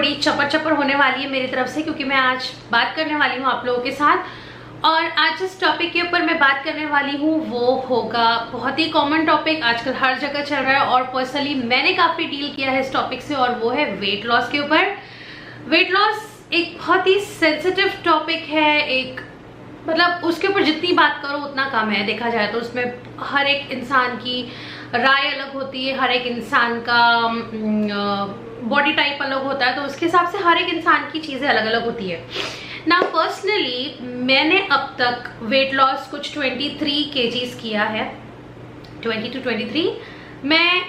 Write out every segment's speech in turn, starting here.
थोड़ी चपर चपर होने वाली है मेरी तरफ से, क्योंकि मैं आज बात करने वाली हूँ आप लोगों के साथ। और आज जिस टॉपिक के ऊपर मैं बात करने वाली हूँ वो होगा बहुत ही कॉमन टॉपिक, आजकल हर जगह चल रहा है और पर्सनली मैंने काफ़ी डील किया है इस टॉपिक से, और वो है वेट लॉस के ऊपर। वेट लॉस एक बहुत ही सेंसिटिव टॉपिक है, एक मतलब उसके ऊपर जितनी बात करो उतना कम है। देखा जाए तो उसमें हर एक इंसान की राय अलग होती है, हर एक इंसान का बॉडी टाइप अलग होता है, तो उसके हिसाब से हर एक इंसान की चीज़ें अलग अलग होती है ना। पर्सनली मैंने अब तक वेट लॉस कुछ 23 kgs किया है, 20 to 23। मैं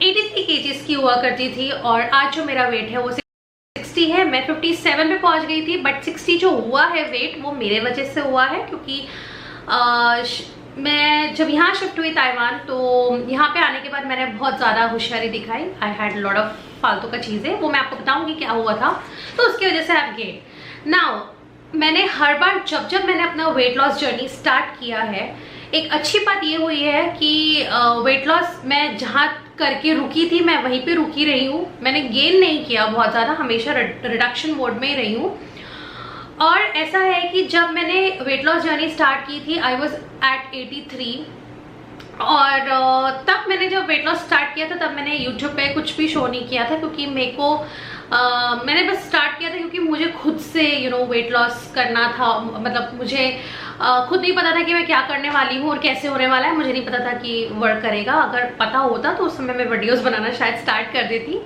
83 kgs की हुआ करती थी और आज जो मेरा वेट है वो 60 है। मैं 57 पे पहुंच गई थी, बट 60 जो हुआ है वेट वो मेरे वजह से हुआ है, क्योंकि मैं जब यहाँ शिफ्ट हुई ताइवान, तो यहाँ पे आने के बाद मैंने बहुत ज़्यादा होशियारी दिखाई। आई हैड लॉट ऑफ फालतू का चीज़ें, वो मैं आपको बताऊंगी क्या हुआ था, तो उसकी वजह से आई गेन। नाउ मैंने हर बार जब मैंने अपना वेट लॉस जर्नी स्टार्ट किया है, एक अच्छी बात ये हुई है कि वेट लॉस मैं जहाँ करके रुकी थी मैं वहीं पे रुकी रही हूँ। मैंने गेन नहीं किया बहुत ज़्यादा, हमेशा रिडक्शन मोड में ही रही हूँ। और ऐसा है कि जब मैंने वेट लॉस जर्नी स्टार्ट की थी आई वॉज एट 83, और तब मैंने जब वेट लॉस स्टार्ट किया था तब मैंने यूट्यूब पे कुछ भी शो नहीं किया था, क्योंकि मेरे को मैंने बस स्टार्ट किया था क्योंकि मुझे खुद से वेट लॉस करना था। मतलब मुझे खुद नहीं पता था कि मैं क्या करने वाली हूँ और कैसे होने वाला है, मुझे नहीं पता था कि वर्क करेगा। अगर पता होता तो उस समय मैं वीडियोस बनाना शायद स्टार्ट कर देती,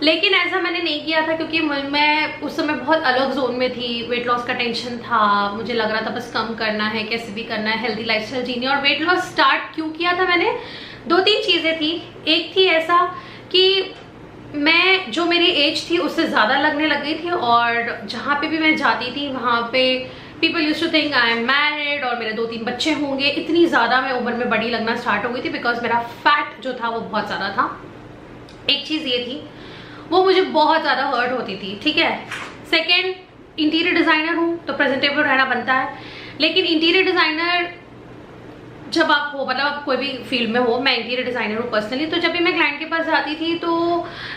लेकिन ऐसा मैंने नहीं किया था क्योंकि मैं उस समय बहुत अलग जोन में थी। वेट लॉस का टेंशन था, मुझे लग रहा था बस कम करना है, कैसे भी करना है, हेल्दी लाइफस्टाइल जीनी है। और वेट लॉस स्टार्ट क्यों किया था मैंने, 2-3 चीज़ें थी। एक थी ऐसा कि मैं जो मेरी एज थी उससे ज़्यादा लगने लग गई थी, और जहाँ पे भी मैं जाती थी वहाँ पे people use to think I am married और मेरे 2-3 बच्चे होंगे। इतनी ज़्यादा मैं उम्र में बड़ी लगना स्टार्ट हो गई थी, बिकॉज मेरा फैट जो था वो बहुत ज़्यादा था। एक चीज़ ये थी, वो मुझे बहुत ज़्यादा हर्ट होती थी, ठीक है। सेकेंड, इंटीरियर डिज़ाइनर हूँ तो प्रेजेंटेबल रहना बनता है, लेकिन इंटीरियर डिज़ाइनर जब आप हो, मतलब आप कोई भी फील्ड में हो, मैं इंटीरियर डिज़ाइनर हूँ पर्सनली, तो जब भी मैं क्लाइंट के पास जाती थी तो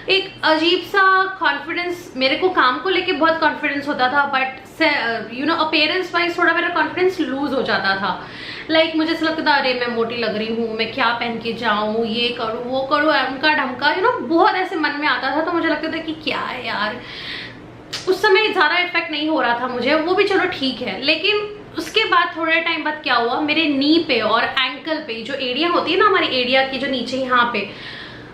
एक अजीब सा कॉन्फिडेंस, मेरे को काम को लेके बहुत कॉन्फिडेंस होता था, बट अपीयरेंस वाइज थोड़ा मेरा कॉन्फिडेंस लूज हो जाता था। लाइक मुझे ऐसा लगता था अरे मैं मोटी लग रही हूँ, मैं क्या पहन के जाऊँ, ये करूँ वो करूँ, उनका ढमका बहुत ऐसे मन में आता था। तो मुझे लगता था कि क्या है यार, उस समय ज़्यादा इफेक्ट नहीं हो रहा था मुझे, वो भी चलो ठीक है। लेकिन उसके बाद थोड़े टाइम बाद क्या हुआ, मेरे नी पे और एंकल पे जो एरिया होती है ना हमारी एरिया की जो नीचे यहाँ पे,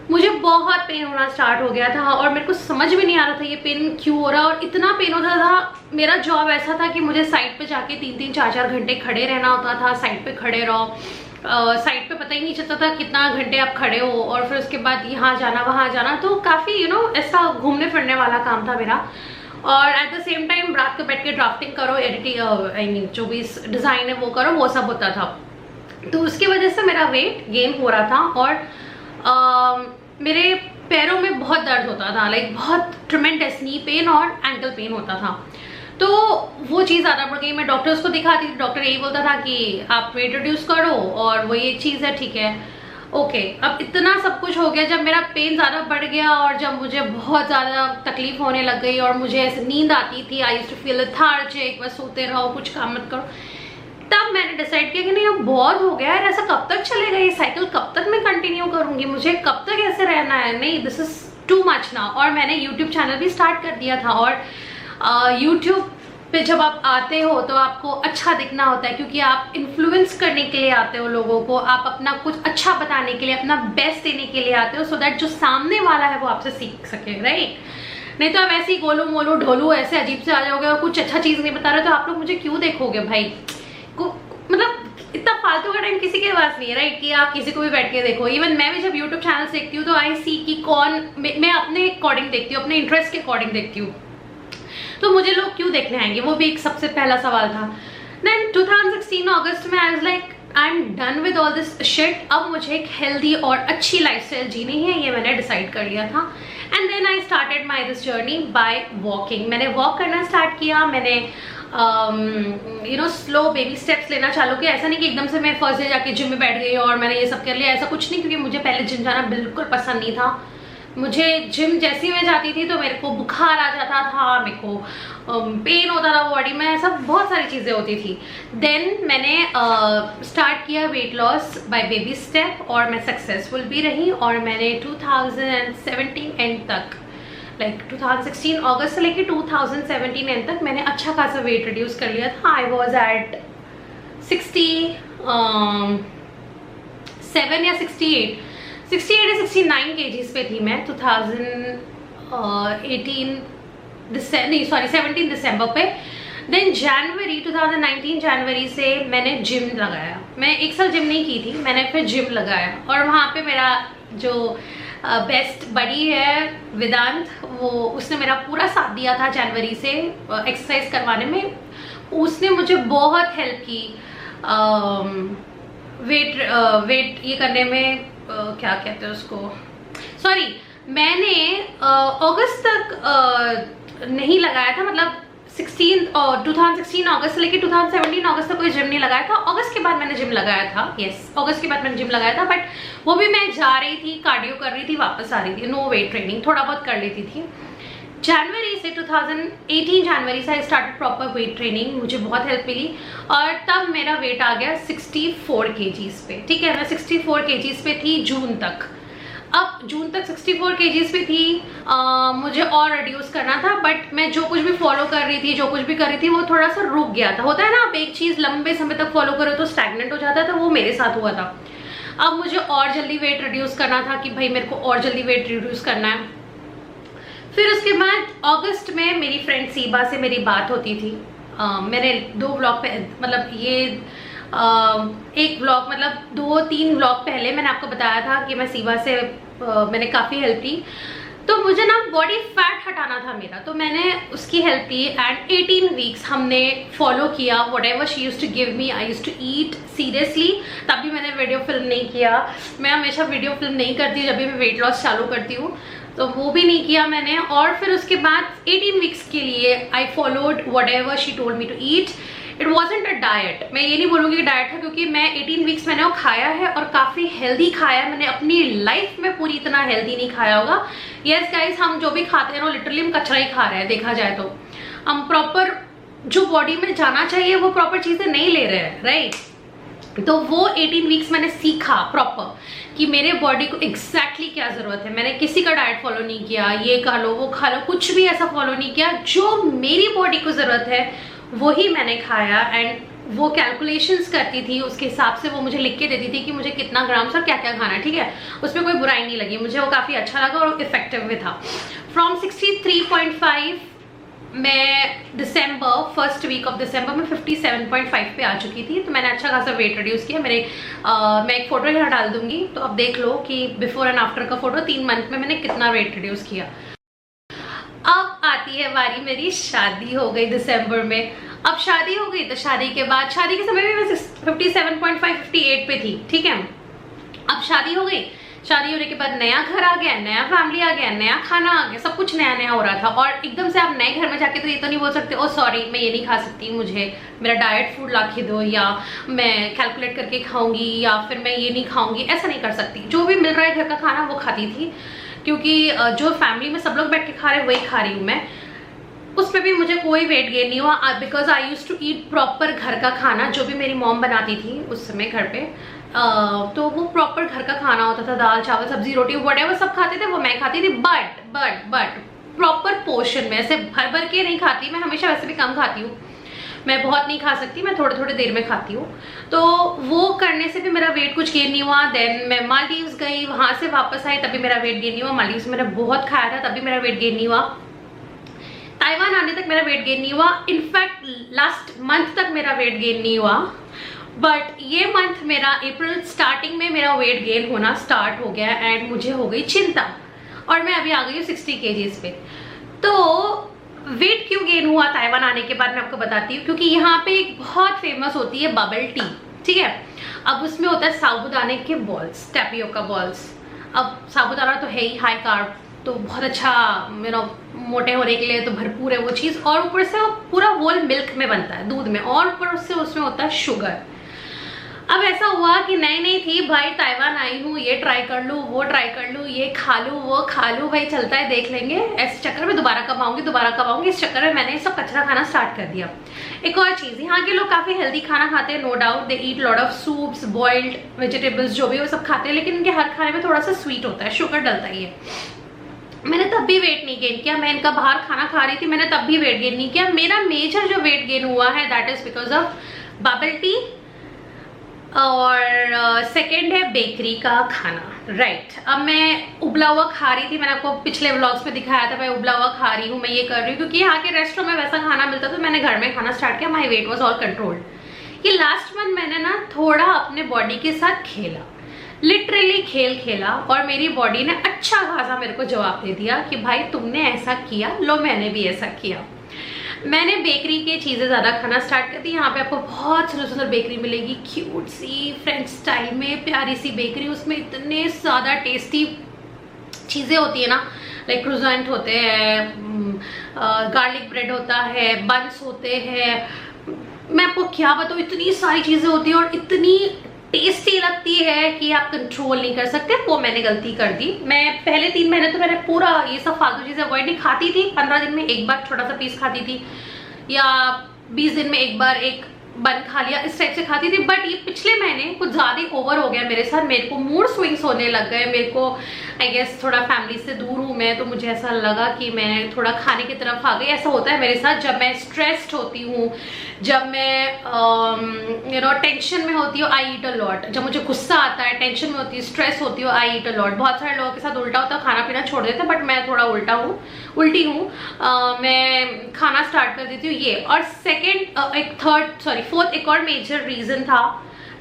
मुझे बहुत पेन होना स्टार्ट हो गया था। और मेरे को समझ में नहीं आ रहा था ये पेन क्यों हो रहा है, और इतना पेन होता था। मेरा जॉब ऐसा था कि मुझे साइड पे जाके 3-3, 4-4 घंटे खड़े रहना होता था। साइड पे खड़े रहो, साइड पे पता ही नहीं चलता था कितना घंटे आप खड़े हो, और फिर उसके बाद यहाँ जाना वहाँ जाना, तो काफ़ी ऐसा घूमने फिरने वाला काम था मेरा। और एट द सेम टाइम रात को बैठ के ड्राफ्टिंग करो, एडिटिंग, आई मीन जो भी डिज़ाइन है वो करो, वो सब होता था। तो उसकी वजह से मेरा वेट गेन हो रहा था, और मेरे पैरों में बहुत दर्द होता था, लाइक बहुत ट्रिमेंडस नी पेन और एंकल पेन होता था। तो वो चीज़ ज़्यादा बढ़ गई। मैं डॉक्टर्स को दिखाती थी, डॉक्टर यही बोलता था कि आप वेट रिड्यूस करो, और वो ये चीज़ है, ठीक है ओके। अब इतना सब कुछ हो गया, जब मेरा पेन ज़्यादा बढ़ गया और जब मुझे बहुत ज़्यादा तकलीफ होने लग गई और मुझे ऐसे नींद आती थी, I used to feel lethargic, बस सोते रहो, कुछ काम मत करो, तब मैंने डिसाइड किया कि नहीं अब बहुत हो गया है, ऐसा कब तक चलेगा ये साइकिल, कब तक मैं कंटिन्यू करूँगी, मुझे कब तक ऐसे रहना है, नहीं दिस इज़ टू मच ना। और मैंने यूट्यूब चैनल भी स्टार्ट कर दिया था, और यूट्यूब पे जब आप आते हो तो आपको अच्छा दिखना होता है, क्योंकि आप इन्फ्लुएंस करने के लिए आते हो लोगों को, आप अपना कुछ अच्छा बताने के लिए, अपना बेस्ट देने के लिए आते हो, सो दैट जो सामने वाला है वो आपसे सीख सके, राइट। नहीं तो आप ऐसे ही गोलू मोलू ढोलू ऐसे अजीब से आ जाओगे और कुछ अच्छा चीज़ नहीं बता रहे, तो आप लोग मुझे क्यों देखोगे भाई। मतलब इतना फालतू का टाइम किसी के पास नहीं है, राइट, कि आप किसी को भी बैठ के देखो। इवन मैं भी जब यूट्यूब चैनल देखती हूँ तो आई सी कि कौन, मैं अपने अकॉर्डिंग देखती हूँ, अपने इंटरेस्ट के अकॉर्डिंग देखती हूँ, तो मुझे लोग क्यों देखने आएंगे, वो भी एक सबसे पहला सवाल था। देन 2016 अगस्त में I was like I am done with all this shit, अब मुझे एक हेल्दी और अच्छी लाइफस्टाइल जीनी है, ये मैंने डिसाइड कर लिया था। And then I started my this journey by walking. मैंने वॉक करना स्टार्ट किया, मैंने स्लो बेबी स्टेप्स लेना चालू किया। ऐसा नहीं कि एकदम से मैं फर्स्ट डे जाके जिम में बैठ गई और मैंने ये सब कर लिया, ऐसा कुछ नहीं, क्योंकि मुझे पहले जिम जाना बिल्कुल पसंद नहीं था। मुझे जिम जैसी मैं जाती थी तो मेरे को बुखार आ जाता था, मेरे को पेन होता था बॉडी में, ऐसा बहुत सारी चीज़ें होती थी। देन मैंने स्टार्ट किया weight loss by baby step और मैं सक्सेसफुल भी रही। और मैंने 2017 एंड तक, लाइक 2016 अगस्त से लेके 2017 एंड तक मैंने अच्छा खासा वेट रिड्यूस कर लिया था। आई वॉज एट 67 या 68 या 69 केजीज पे थी मैं 17 दिसंबर पे। देन जनवरी 2019 जनवरी से मैंने जिम लगाया। मैं एक साल जिम नहीं की थी, मैंने फिर जिम लगाया और वहाँ पे मेरा जो बेस्ट बडी है वेदांत, वो उसने मेरा पूरा साथ दिया था जनवरी से एक्सरसाइज करवाने में। उसने मुझे बहुत हेल्प की वेट ये करने में, क्या कहते हैं उसको, सॉरी मैंने अगस्त तक नहीं लगाया था, मतलब 2016 अगस्त से लेके 2017 अगस्त तक कोई जिम नहीं लगाया था। अगस्त के बाद मैंने जिम लगाया था, यस अगस्त के बाद मैंने जिम लगाया था, बट वो भी मैं जा रही थी, कार्डियो कर रही थी, वापस आ रही थी, नो वेट ट्रेनिंग, थोड़ा बहुत कर लेती थी। जनवरी से 2018 जनवरी से I started proper weight training, मुझे बहुत हेल्प मिली और तब मेरा वेट आ गया 64 केजीज पे। ठीक है, मैं 64 केजीज पे थी जून तक। अब जून तक 64 केजीज पे थी, मुझे और रिड्यूस करना था, बट मैं जो कुछ भी फॉलो कर रही थी, जो कुछ भी कर रही थी, वो थोड़ा सा रुक गया था। होता है ना, आप एक चीज़ लंबे समय तक फॉलो करो तो स्टैग्नेंट हो जाता है, तो वो मेरे साथ हुआ था। अब मुझे और जल्दी वेट रिड्यूस करना था कि भाई मेरे को और जल्दी वेट रिड्यूस करना है। फिर उसके बाद अगस्त में मेरी फ्रेंड सीबा से मेरी बात होती थी। मैंने 2 व्लॉग पे, मतलब ये एक व्लॉग, मतलब 2-3 व्लॉग पहले मैंने आपको बताया था कि मैं सीबा से मैंने काफ़ी हेल्प ली। तो मुझे ना बॉडी फैट हटाना था मेरा, तो मैंने उसकी हेल्प ली एंड 18 वीक्स हमने फॉलो किया। Whatever she use to give me, I use to eat seriously. तभी मैंने वीडियो फिल्म नहीं किया, मैं हमेशा वीडियो फिल्म नहीं करती जब भी मैं वेट लॉस चालू करती हूँ, तो वो भी नहीं किया मैंने। और फिर उसके बाद 18 वीक्स के लिए I followed whatever she told me to eat. It wasn't a diet, मैं ये नहीं बोलूँगी डाइट था, क्योंकि मैं 18 वीक्स मैंने वो खाया है और काफ़ी हेल्दी खाया है। मैंने अपनी लाइफ में पूरी इतना हेल्दी नहीं खाया होगा। यस गाइस, हम जो भी खाते हैं ना लिटरली हम कचरा ही खा रहे हैं, देखा जाए तो हम प्रॉपर जो बॉडी में जाना चाहिए वो प्रॉपर चीज़ें नहीं ले रहे हैं, राइट। तो वो 18 वीक्स मैंने सीखा प्रॉपर कि मेरे बॉडी को एग्जैक्टली क्या ज़रूरत है। मैंने किसी का डाइट फॉलो नहीं किया, ये खा लो वो खा लो, कुछ भी ऐसा फॉलो नहीं किया। जो मेरी बॉडी को ज़रूरत है वही मैंने खाया एंड वो कैलकुलेशंस करती थी, उसके हिसाब से वो मुझे लिख के देती थी कि मुझे कितना ग्राम्स और क्या क्या खाना है। ठीक है, उसमें कोई बुराई नहीं लगी, मुझे वो काफ़ी अच्छा लगा और इफेक्टिव भी था। फ्रॉम 63.5 मैं दिसंबर, फर्स्ट वीक ऑफ दिसंबर में 57.5 पे आ चुकी थी। तो मैंने अच्छा खासा वेट रिड्यूस किया। मैं एक फ़ोटो यहाँ डाल दूंगी, तो अब देख लो कि बिफोर एंड आफ्टर का फ़ोटो, 3 मंथ में मैंने कितना वेट रिड्यूस किया। अब आती है बारी मेरी, शादी हो गई दिसंबर में। अब शादी हो गई तो शादी के बाद, शादी के समय भी मैं 57.5-58 पे थी। ठीक है, अब शादी हो गई, शादी होने के बाद नया घर आ गया, नया फैमिली आ गया, नया खाना आ गया, सब कुछ नया नया हो रहा था। और एकदम से आप नए घर में जाके तो ये तो नहीं बोल सकते ओ सॉरी मैं ये नहीं खा सकती, मुझे मेरा डाइट फूड ला के दो, या मैं कैलकुलेट करके खाऊंगी, या फिर मैं ये नहीं खाऊंगी, ऐसा नहीं कर सकती। जो भी मिल रहा है घर का खाना वो खाती थी, क्योंकि जो फैमिली में सब लोग बैठ के खा रहे हैं वही खा रही हूँ मैं। उसमें भी मुझे कोई वेट गेन नहीं हुआ, because I use to eat proper घर का खाना, जो भी मेरी मॉम बनाती थी उस समय घर पे। तो वो प्रॉपर घर का खाना होता था, दाल चावल सब्जी रोटी व्हाटएवर सब खाते थे, वो मैं खाती थी। बट प्रॉपर पोर्शन में, ऐसे भर भर के नहीं खाती मैं, हमेशा वैसे भी कम खाती हूँ, मैं बहुत नहीं खा सकती, मैं थोड़े थोड़े देर में खाती हूँ। तो वो करने से भी मेरा वेट कुछ गेन नहीं हुआ। देन मैं मालदीव्स गई, वहाँ से वापस आई, तभी मेरा वेट गेन नहीं हुआ। मालदीव्स में मैंने बहुत खाया था, तभी मेरा वेट गेन नहीं हुआ। ताइवान आने तक मेरा वेट गेन नहीं हुआ, इनफैक्ट लास्ट मंथ तक मेरा वेट गेन नहीं हुआ। बट ये मंथ मेरा अप्रैल स्टार्टिंग में मेरा वेट गेन होना स्टार्ट हो गया एंड मुझे हो गई चिंता, और मैं अभी आ गई हूँ 60 kgs पे। तो वेट क्यों गेन हुआ ताइवान आने के बाद मैं आपको बताती हूँ, क्योंकि यहाँ पे एक बहुत फेमस होती है बबल टी। ठीक है, अब उसमें होता है साबूदाने के बॉल्स, टैपियोका बॉल्स। अब साबूदाना तो है ही हाई कार्ब, तो बहुत अच्छा मोटे होने के लिए तो भरपूर है वो चीज़, और ऊपर से वो पूरा होल मिल्क में बनता है, दूध में, और ऊपर उससे उसमें होता है शुगर। अब ऐसा हुआ कि नई नई थी भाई, ताइवान आई हूँ, ये ट्राई कर लूँ, वो ट्राई कर लूँ, ये खा लूँ, वो खा लूँ, भाई चलता है, देख लेंगे। ऐसे चक्कर में दोबारा कब आऊंगी, इस चक्कर में मैंने ये सब कचरा खाना स्टार्ट कर दिया। एक और चीज़, यहाँ के लोग काफ़ी हेल्दी खाना खाते हैं, no doubt, they eat lot of soups, boiled vegetables, जो भी वो सब खाते हैं, लेकिन इनके हर खाने में थोड़ा सा स्वीट होता है, शुगर डलता ही है। मैंने तब भी वेट नहीं गेन किया, मैं इनका बाहर खाना खा रही थी, मैंने तब भी वेट गेन नहीं किया। मेरा मेजर जो वेट गेन हुआ है that is because of bubble tea, और सेकंड है बेकरी का खाना। राइट, अब मैं उबला हुआ खा रही थी, मैंने आपको पिछले व्लॉग्स में दिखाया था, मैं उबला हुआ खा रही हूँ, मैं ये कर रही हूँ क्योंकि यहाँ के रेस्टोरेंट में वैसा खाना मिलता, तो मैंने घर में खाना स्टार्ट किया। My weight was all controlled. ये लास्ट मंथ मैंने ना थोड़ा अपने बॉडी के साथ खेला, लिटरली खेला, और मेरी बॉडी ने अच्छा खासा मेरे को जवाब दे दिया कि भाई तुमने ऐसा किया, लो मैंने भी ऐसा किया। मैंने बेकरी के चीज़ें ज़्यादा खाना स्टार्ट कर दी। यहाँ पे आपको बहुत सुंदर सुंदर बेकरी मिलेगी, क्यूट सी फ्रेंच स्टाइल में प्यारी सी बेकरी, उसमें इतने ज़्यादा टेस्टी चीज़ें होती है ना, लाइक क्रोसेंट होते हैं, गार्लिक ब्रेड होता है, बन्स होते हैं, मैं आपको क्या बताऊँ, इतनी सारी चीज़ें होती हैं और इतनी टेस्टी लगती है कि आप कंट्रोल नहीं कर सकते। वो मैंने गलती कर दी। मैं पहले 3 महीने तो मैंने पूरा ये सब फालतू चीज़ें अवॉइड नहीं खाती थी। 15 दिन में एक बार छोटा सा पीस खाती थी, या 20 दिन में एक बार एक बन खा लिया, इस टाइप से खाती थी। बट ये पिछले महीने कुछ ज़्यादा ही ओवर हो गया मेरे साथ, मेरे को मूड स्विंग्स होने लग गए। मेरे को आई गेस थोड़ा फैमिली से दूर हूँ मैं, तो मुझे ऐसा लगा कि मैं थोड़ा खाने की तरफ आ गई। ऐसा होता है मेरे साथ जब मैं स्ट्रेस्ड होती हूँ, जब मैं टेंशन में होती हूँ, आई ईट अ लॉट। जब मुझे गुस्सा आता है, टेंशन में होती है, स्ट्रेस होती हूँ, आई ईट अ लॉट। बहुत सारे लोगों के साथ उल्टा होता है, खाना पीना छोड़ देते हैं, बट मैं थोड़ा उल्टी हूँ। मैं खाना स्टार्ट कर देती हूँ ये। और फोर्थ एक और मेजर रीजन था,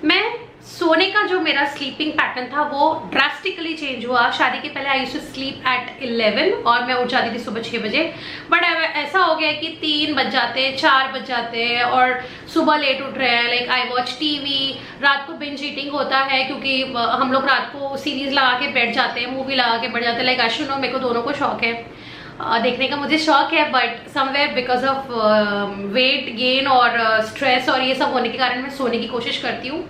मैं सोने का जो मेरा स्लीपिंग पैटर्न था वो ड्रास्टिकली चेंज हुआ। शादी के पहले I used to sleep at 11 और मैं उठ जाती थी सुबह 6 बजे। बट ऐसा हो गया कि 3 बज जाते, 4 बज जाते और सुबह लेट उठ रहे हैं। लाइक आई वॉच टीवी, रात को बिंज ईटिंग होता है क्योंकि हम लोग रात को सीरीज लगा के बैठ जाते हैं, मूवी लगा के बैठ जाते हैं। लाइक आशुनो, मेरे को दोनों को शौक है देखने का, मुझे शौक है, but somewhere because of weight gain और स्ट्रेस और ये सब होने के कारण मैं सोने की कोशिश करती हूँ।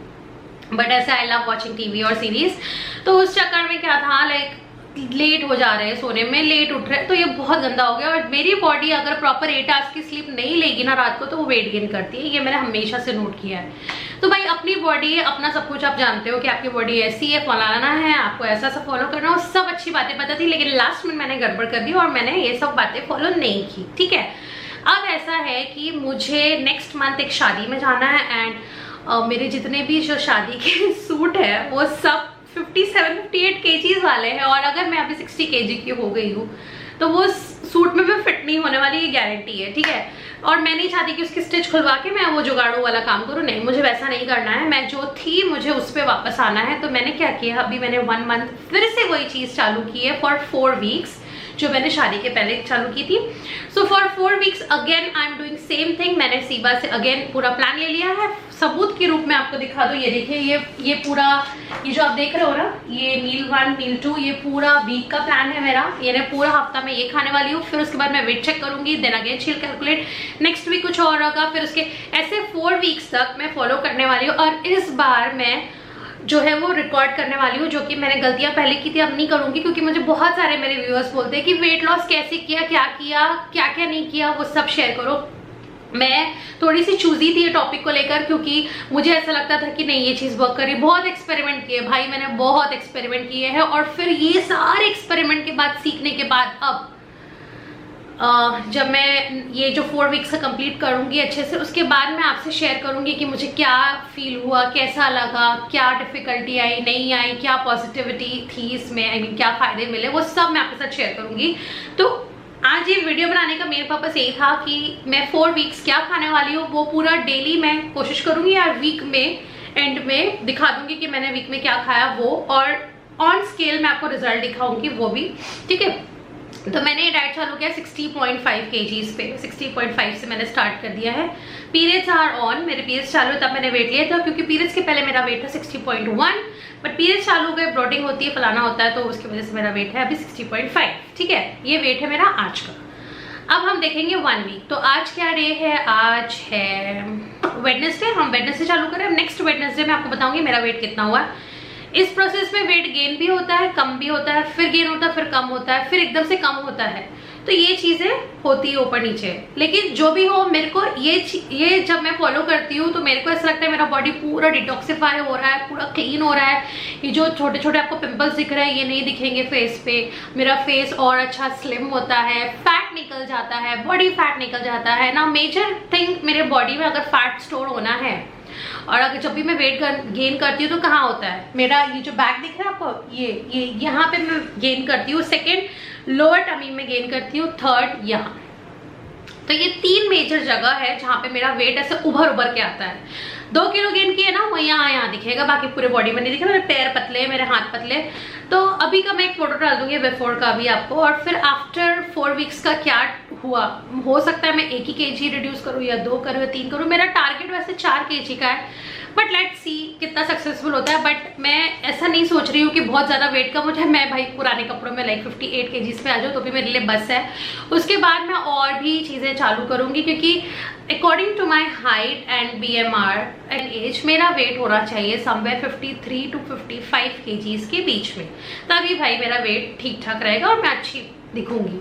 बट ऐसे आई लव वॉचिंग टीवी और सीरीज। तो उस चक्कर में क्या था, लाइक लेट हो जा रहे हैं सोने में, लेट उठ रहे हैं, तो ये बहुत गंदा हो गया। और मेरी बॉडी अगर प्रॉपर 8 आवर्स की स्लीप नहीं लेगी ना रात को, तो वो वेट गेन करती है। ये मैंने हमेशा से नोट किया है। तो भाई अपनी बॉडी है, अपना सब कुछ आप जानते हो कि आपकी बॉडी ऐसी है, फलाना है, आपको ऐसा सब फॉलो करना हो, सब अच्छी बातें पता थी। लेकिन लास्ट में मैंने गड़बड़ कर दी और मैंने ये सब बातें फॉलो नहीं की। ठीक है, अब ऐसा है कि मुझे नेक्स्ट मंथ एक शादी में जाना है एंड मेरे जितने भी जो शादी के सूट है वो सब 57-58 kgs वाले हैं। और अगर मैं अभी 60 kg की हो गई हूँ तो वो सूट में भी फिट नहीं होने वाली, ये गारंटी है। ठीक है, और मैं नहीं चाहती कि उसकी स्टिच खुलवा के मैं वो जुगाड़ू वाला काम करूँ, नहीं, मुझे वैसा नहीं करना है। मैं जो थी मुझे उस पर वापस आना है। तो मैंने क्या किया, अभी मैंने 1 मंथ फिर से वही चीज़ चालू की है फॉर 4 वीक्स, जो मैंने शादी के पहले चालू की थी। So for 4 weeks again I am doing same thing. मैंने सीबा से अगेन पूरा प्लान ले लिया है। सबूत के रूप में आपको दिखा दूँ, ये देखिए, ये पूरा, ये जो आप देख रहे हो ना, ये मील 1 मील 2, ये पूरा वीक का प्लान है मेरा। ये पूरा हफ्ता में ये खाने वाली हूँ, फिर उसके बाद मैं वेट चेक करूंगी, देन अगेन शील कैलकुलेट, नेक्स्ट वीक कुछ और होगा, फिर उसके ऐसे 4 वीक्स तक मैं फॉलो करने वाली हूँ। और इस बार मैं जो है वो रिकॉर्ड करने वाली हूँ, जो कि मैंने गलतियां पहले की थी अब नहीं करूंगी, क्योंकि मुझे बहुत सारे मेरे व्यूअर्स बोलते हैं कि वेट लॉस कैसे किया, क्या क्या नहीं किया, वो सब शेयर करो। मैं थोड़ी सी चूजी थी ये टॉपिक को लेकर, क्योंकि मुझे ऐसा लगता था कि नहीं ये चीज़ वर्क करी। बहुत एक्सपेरिमेंट किए भाई, मैंने बहुत एक्सपेरिमेंट किए हैं। और फिर ये सारे एक्सपेरिमेंट के बाद, सीखने के बाद, अब जब मैं ये जो 4 वीक्स का कंप्लीट करूंगी अच्छे से, उसके बाद मैं आपसे शेयर करूंगी कि मुझे क्या फील हुआ, कैसा लगा, क्या डिफिकल्टी आई, नहीं आई, क्या पॉजिटिविटी थी इसमें, आई मीन क्या फायदे मिले, वो सब मैं आपके साथ शेयर करूंगी। तो आज ये वीडियो बनाने का मेन पर्पस यही था कि मैं 4 वीक्स क्या खाने वाली हूँ वो पूरा डेली मैं कोशिश करूंगी, या वीक में एंड में दिखा दूंगी कि मैंने वीक में क्या खाया वो, और ऑन स्केल मैं आपको रिजल्ट दिखाऊंगी वो भी। ठीक है, तो मैंने ये डाइट चालू किया 60.5 kgs पे, 60.5 से मैंने स्टार्ट कर दिया है। पीरियड्स आर ऑन, मेरे पीरियड्स चालू है तब मैंने वेट लिया था, क्योंकि पीरियड्स के पहले मेरा वेट था 60.1, बट पीरियड्स चालू हो गए, ब्लॉटिंग होती है, फलाना होता है, तो उसकी वजह से मेरा वेट है अभी 60.5। ठीक है, ये वेट है मेरा आज का। अब हम देखेंगे 1 वीक। तो आज क्या डे है? आज है वेडनेसडे। हम वेडनेसडे चालू करें। अब नेक्स्ट वेडनेसडे मैं आपको बताऊंगी मेरा वेट कितना हुआ है। इस प्रोसेस में वेट गेन भी होता है, कम भी होता है, फिर गेन होता है, फिर कम होता है, फिर एकदम से कम होता है। तो ये चीजें होती है ऊपर नीचे। लेकिन जो भी हो, मेरे को ये जब मैं फॉलो करती हूँ तो मेरे को ऐसा लगता है मेरा बॉडी पूरा डिटॉक्सिफाई हो रहा है, पूरा क्लीन हो रहा है। ये जो छोटे छोटे आपको पिंपल्स दिख रहे हैं ये नहीं दिखेंगे फेस पे। मेरा फेस और अच्छा स्लिम होता है, फैट निकल जाता है, बॉडी फैट निकल जाता है ना। मेजर थिंग मेरे बॉडी में अगर फैट स्टोर होना है और अगर जब भी मैं वेट गेन करती हूँ तो कहाँ होता है? मेरा ये जो बैक दिख रहा है आपको, ये यहाँ पे मैं गेन करती हूँ। सेकेंड लोअर टमी में गेन करती हूँ। थर्ड यहाँ। तो ये 3 मेजर जगह है जहाँ पे मेरा वेट ऐसे उभर उभर के आता है। 2 किलो गेन किया ना, वो यहाँ दिखेगा, बाकी पूरे बॉडी में नहीं दिखेगा। मेरे पैर पतले, मेरे हाथ पतले। तो अभी का मैं एक फोटो डाल दूंगी बिफोर का भी आपको, और फिर आफ्टर 4 वीक्स का क्या हुआ। हो सकता है मैं 1 ही kg रिड्यूस करूँ या 2 करूँ या 3 करूँ। मेरा टारगेट वैसे 4 kg का है, बट लेट्स सी कितना सक्सेसफुल होता है। बट मैं ऐसा नहीं सोच रही हूँ कि बहुत ज़्यादा वेट कम हो जाए, मैं भाई पुराने कपड़ों में लाइक 58 kg पे आ जाऊँ तो भी मेरे लिए बस है। उसके बाद मैं और भी चीज़ें चालू करूँगी, क्योंकि according to my height and BMR and age मेरा वेट होना चाहिए समवेयर 53 to 55 kg के बीच में, तभी भाई मेरा वेट ठीक ठाक रहेगा और मैं अच्छी दिखूंगी।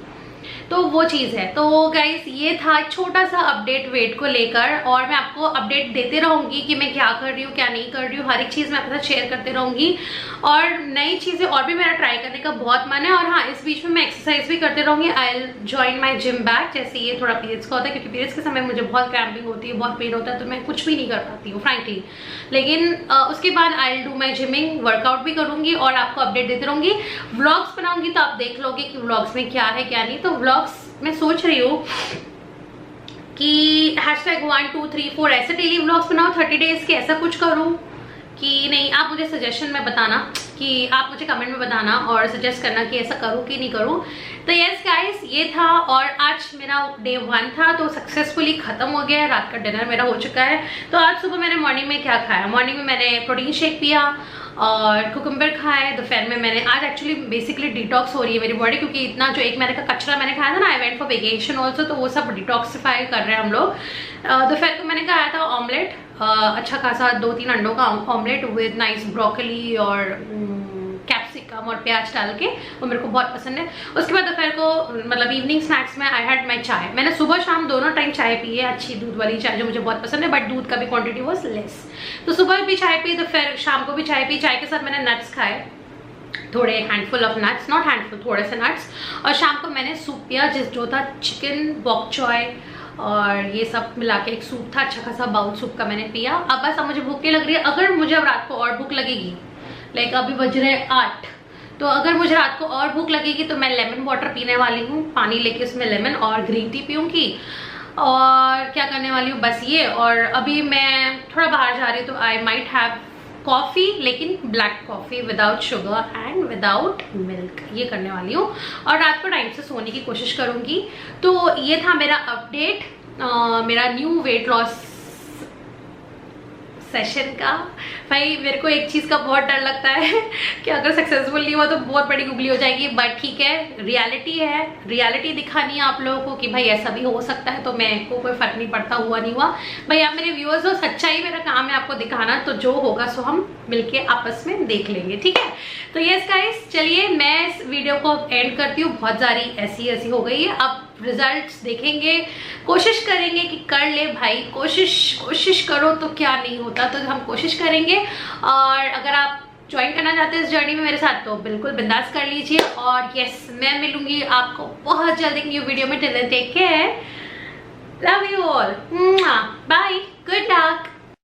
तो वो चीज़ है। तो गाइस ये था छोटा सा अपडेट वेट को लेकर, और मैं आपको अपडेट देते रहूंगी कि मैं क्या कर रही हूँ क्या नहीं कर रही हूँ। हर एक चीज़ मैं आपके साथ शेयर करते रहूंगी, और नई चीज़ें और भी मेरा ट्राई करने का बहुत मन है। और हाँ, इस बीच में मैं एक्सरसाइज भी करते रहूंगी। I will join my gym back. जैसे ये थोड़ा पीरियड्स का होता है, क्योंकि पीरियड्स के समय मुझे बहुत क्रैम्पिंग होती है, बहुत पेन होता है, तो मैं कुछ भी नहीं कर पाती हूँ फ्रैंकली। लेकिन उसके बाद I will do my gymming, workout भी करूंगी और आपको अपडेट देते रहूंगी। व्लॉग्स बनाऊंगी तो आप देख लोगे कि व्लॉग्स में क्या है क्या नहीं। तो व्लॉग्स मैं सोच रही हूँ कि #1 2 3 4 ऐसे डेली व्लॉग्स बनाओ 30 डेज के, ऐसा कुछ करूँ कि नहीं। आप मुझे सजेशन में बताना, कि आप मुझे कमेंट में बताना और सजेस्ट करना कि ऐसा करूँ कि नहीं करूँ। तो यस गाइस, ये था, और आज मेरा डे 1 था तो सक्सेसफुली खत्म हो गया है। रात का डिनर मेरा हो चुका है। तो आज सुबह मैंने मॉर्निंग में क्या खाया? मॉर्निंग में मैंने प्रोटीन शेक पिया और कुकुम्बर खाए। दोपहर में मैंने आज एक्चुअली बेसिकली डिटॉक्स हो रही है मेरी बॉडी, क्योंकि इतना जो 1 महीने का कचरा मैंने खाया था ना, I went for vacation also, तो वो सब डिटॉक्सिफाई कर रहे हैं हम लोग। दोपहर को मैंने खाया था ऑमलेट, अच्छा खासा 2-3 अंडों का ऑमलेट विद नाइस ब्रोकली और कैप्सिकम और प्याज डाल के, वो मेरे को बहुत पसंद है। उसके बाद दोपहर को मतलब इवनिंग स्नैक्स में आई हैड माई चाय। मैंने सुबह शाम दोनों टाइम चाय पी है, अच्छी दूध वाली चाय जो मुझे बहुत पसंद है, बट दूध का भी क्वांटिटी वॉज लेस। तो सुबह भी चाय पी, दोपहर शाम को भी चाय पी। चाय के साथ मैंने नट्स खाए, थोड़े handful of nuts, not handful, थोड़े से नट्स। और शाम को मैंने सूप पिया, जो था चिकन बॉक चॉय और ये सब मिला के एक सूप था, अच्छा खासा बाउल सूप का मैंने पिया। अब बस अब मुझे भूख नहीं लग रही है। अगर मुझे अब रात को और भूख लगेगी, लाइक अभी बज रहे 8, तो अगर मुझे रात को और भूख लगेगी तो मैं लेमन वाटर पीने वाली हूँ, पानी लेके उसमें लेमन और ग्रीन टी पीऊँगी। और क्या करने वाली हूँ बस ये। और अभी मैं थोड़ा बाहर जा रही हूँ तो आई माइट हैव कॉफ़ी, लेकिन black coffee without sugar and without milk, ये करने वाली हूँ। और रात को टाइम से सोने की कोशिश करूँगी। तो ये था मेरा अपडेट, मेरा न्यू वेट लॉस सेशन का। भाई मेरे को एक चीज़ का बहुत डर लगता है कि अगर सक्सेसफुल नहीं हुआ तो बहुत बड़ी गुगली हो जाएगी, बट ठीक है, रियलिटी है, रियलिटी दिखानी है आप लोगों को कि भाई ऐसा भी हो सकता है। तो मेरे को कोई फर्क नहीं पड़ता, हुआ नहीं हुआ। भाई आप मेरे व्यूअर्स हो, सच्चाई मेरा काम है आपको दिखाना, तो जो होगा सो हम मिलके आपस में देख लेंगे, ठीक है। तो यस गाइस, चलिए मैं इस वीडियो को एंड करती हूँ। बहुत सारी ऐसी हो गई है, अब रिजल्ट्स देखेंगे, कोशिश करेंगे कि कर ले भाई। कोशिश करो तो क्या नहीं होता, तो हम कोशिश करेंगे। और अगर आप ज्वाइन करना चाहते हैं इस जर्नी में मेरे साथ तो बिल्कुल बिंदास कर लीजिए। और यस, मैं मिलूंगी आपको बहुत जल्द एक न्यू वीडियो में। Take care, love you all, bye, good luck.